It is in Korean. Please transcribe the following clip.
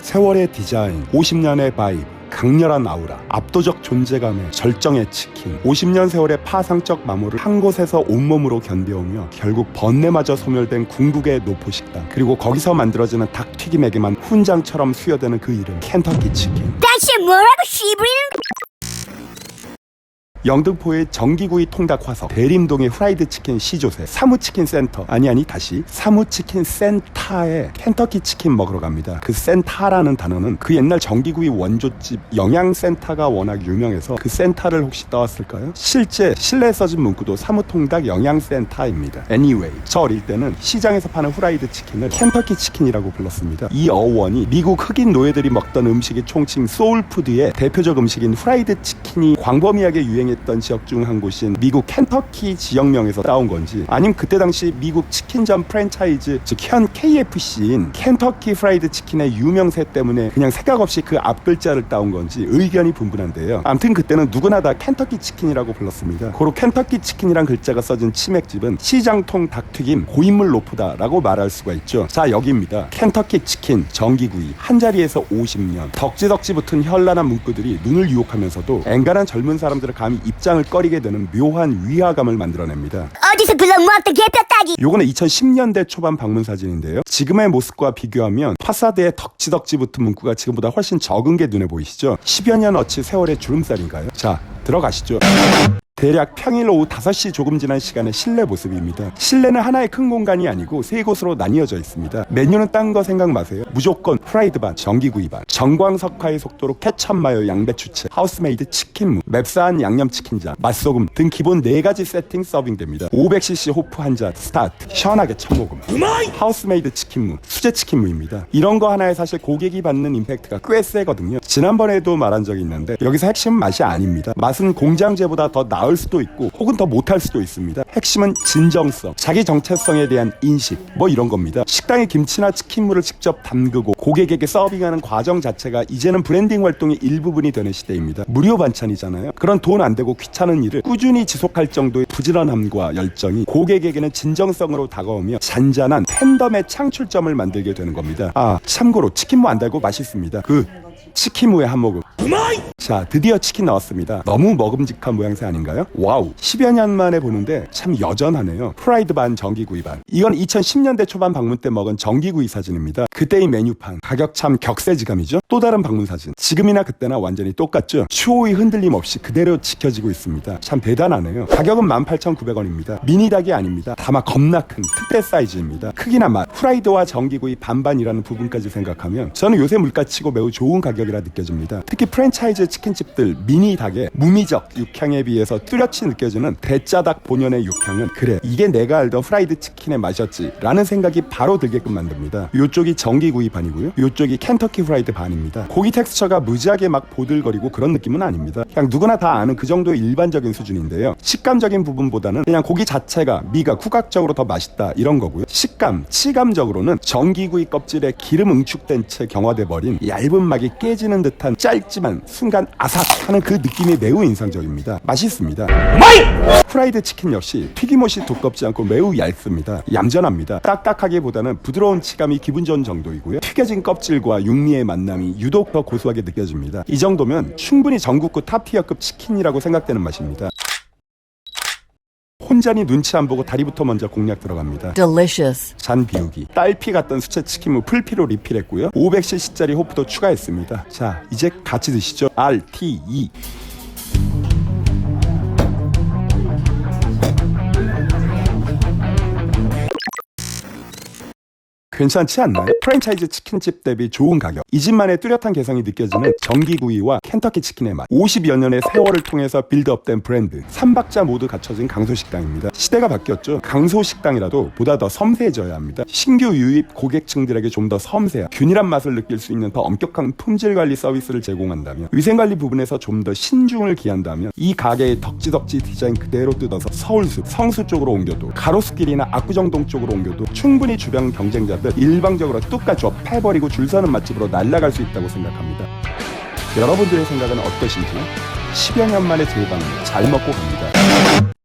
세월의 디자인, 50년의 바이브, 강렬한 아우라, 압도적 존재감의 절정의 치킨. 50년 세월의 파상적 마모를 한 곳에서 온몸으로 견뎌오며 결국 번뇌마저 소멸된 궁극의 노포식당, 그리고 거기서 만들어지는 닭튀김에게만 훈장처럼 수여되는 그 이름, 켄터키 치킨. 다시 뭐라고 씨부리는. 영등포의 전기구이 통닭 화석, 대림동의 후라이드 치킨 시조새, 사무치킨 센터, 다시 사무치킨 센타에 켄터키 치킨 먹으러 갑니다. 그 센타라는 단어는 그 옛날 전기구이 원조집 영양센터가 워낙 유명해서 그 센터를 혹시 떠왔을까요? 실제 실내에 써진 문구도 사무통닭 영양센터입니다. Anyway, 저 어릴 때는 시장에서 파는 후라이드 치킨을 켄터키 치킨이라고 불렀습니다. 이 어원이 미국 흑인 노예들이 먹던 음식의 총칭 소울푸드의 대표적 음식인 후라이드 치킨이 광범위하게 유행했던 지역 중 한 곳인 미국 켄터키 지역명에서 따온 건지, 아니면 그때 당시 미국 치킨점 프랜차이즈, 즉 현 KFC인 켄터키 프라이드 치킨의 유명세 때문에 그냥 생각 없이 그 앞글자를 따온 건지 의견이 분분한데요. 아무튼 그때는 누구나 다 켄터키 치킨이라고 불렀습니다. 고로 켄터키 치킨이란 글자가 써진 치맥집은 시장통 닭튀김 고인물 노포다라고 말할 수가 있죠. 자, 여기입니다. 켄터키 치킨 전기구이 한자리에서 50년. 덕지덕지 붙은 현란한 문구들이 눈을 유혹하면서도 앵간한 젊은 사람들을 감히 입장을 꺼리게 되는 묘한 위화감을 만들어냅니다. 어디서 그런 모았던 개뼈 따기. 요거는 2010년대 초반 방문 사진인데요. 지금의 모습과 비교하면 파사드에 덕지덕지 붙은 문구가 지금보다 훨씬 적은 게 눈에 보이시죠? 10여 년 어치 세월의 주름살인가요? 자, 들어가시죠. 대략 평일 오후 5시 조금 지난 시간의 실내 모습입니다. 실내는 하나의 큰 공간이 아니고 세 곳으로 나뉘어져 있습니다. 메뉴는 딴 거 생각 마세요. 무조건 프라이드 반, 전기구이 반, 정광석화의 속도로 케첩 마요 양배추채, 하우스메이드 치킨무, 맵싸한 양념치킨자, 맛소금 등 기본 4가지 세팅 서빙됩니다. 500cc 호프 한 잔 스타트, 시원하게 첫 모금. 하우스메이드 치킨무, 수제치킨무입니다. 이런 거 하나에 사실 고객이 받는 임팩트가 꽤 세거든요. 지난번에도 말한 적이 있는데 여기서 핵심은 맛이 아닙니다. 맛은 공장제보다 더 나을 수도 있고 혹은 더 못할 수도 있습니다. 핵심은 진정성, 자기 정체성에 대한 인식, 뭐 이런 겁니다. 식당에 김치나 치킨물을 직접 담그고 고객에게 서빙하는 과정 자체가 이제는 브랜딩 활동의 일부분이 되는 시대입니다. 무료 반찬이잖아요. 그런 돈 안 되고 귀찮은 일을 꾸준히 지속할 정도의 부지런함과 열정이 고객에게는 진정성으로 다가오며 잔잔한 팬덤의 창출점을 만들게 되는 겁니다. 아, 참고로 치킨무 안 달고 맛있습니다. 그 치킨무의 한 모금. 자, 드디어 치킨 나왔습니다. 너무 먹음직한 모양새 아닌가요? 와우, 10여 년 만에 보는데 참 여전하네요. 프라이드 반, 전기구이 반. 이건 2010년대 초반 방문 때 먹은 전기구이 사진입니다. 그때의 메뉴판, 가격 참 격세지감이죠. 또 다른 방문 사진, 지금이나 그때나 완전히 똑같죠. 추호의 흔들림 없이 그대로 지켜지고 있습니다. 참 대단하네요. 가격은 18,900원입니다 미니닭이 아닙니다. 다마 겁나 큰 특대 사이즈입니다. 크기나 맛, 프라이드와 전기구이 반반이라는 부분까지 생각하면 저는 요새 물가치고 매우 좋은 가격이라 느껴집니다. 특히 프랜차이즈 치킨집들 미니 닭의 무미적 육향에 비해서 뚜렷이 느껴지는 대짜닭 본연의 육향은, 그래, 이게 내가 알던 프라이드 치킨의 맛이었지 라는 생각이 바로 들게끔 만듭니다. 요쪽이 전기구이 반이고요, 요쪽이 켄터키 프라이드 반입니다. 고기 텍스처가 무지하게 막 보들거리고 그런 느낌은 아닙니다. 그냥 누구나 다 아는 그 정도의 일반적인 수준인데요. 식감적인 부분보다는 그냥 고기 자체가, 미가 후각적으로 더 맛있다 이런 거고요. 식감, 치감적으로는 전기구이 껍질에 기름 응축된 채 경화돼 버린 얇은 막이 깨지는 듯한 짧지만 순간 아삭하는 그 느낌이 매우 인상적입니다. 맛있습니다. 프라이드 치킨 역시 튀김옷이 두껍지 않고 매우 얇습니다. 얌전합니다. 딱딱하기보다는 부드러운 치감이 기분 좋은 정도이고요. 튀겨진 껍질과 육미의 만남이 유독 더 고소하게 느껴집니다. 이 정도면 충분히 전국구 탑티어급 치킨이라고 생각되는 맛입니다. 혼자니 눈치 안 보고 다리부터 먼저 공략 들어갑니다. Delicious. 잔 비우기, 딸피 같던 수채 치킨무 풀피로 리필했고요. 500cc짜리 호프도 추가했습니다. 자, 이제 같이 드시죠. RTE. 괜찮지 않나요? 프랜차이즈 치킨집 대비 좋은 가격, 이 집만의 뚜렷한 개성이 느껴지는 전기구이와 켄터키 치킨의 맛, 50여 년의 세월을 통해서 빌드업된 브랜드, 3박자 모두 갖춰진 강소식당입니다. 시대가 바뀌었죠. 강소식당이라도 보다 더 섬세해져야 합니다. 신규 유입 고객층들에게 좀 더 섬세한 균일한 맛을 느낄 수 있는 더 엄격한 품질관리 서비스를 제공한다면, 위생관리 부분에서 좀 더 신중을 기한다면 이 가게의 덕지덕지 디자인 그대로 뜯어서 서울숲, 성수 쪽으로 옮겨도, 가로수길이나 압구정동 쪽으로 옮겨도 충분히 주변 경쟁자들 일방적으로 뚝까줘 패버리고 줄 서는 맛집으로 날아갈 수 있다고 생각합니다. 여러분들의 생각은 어떠신지 10여 년 만에 재방문 잘 먹고 갑니다.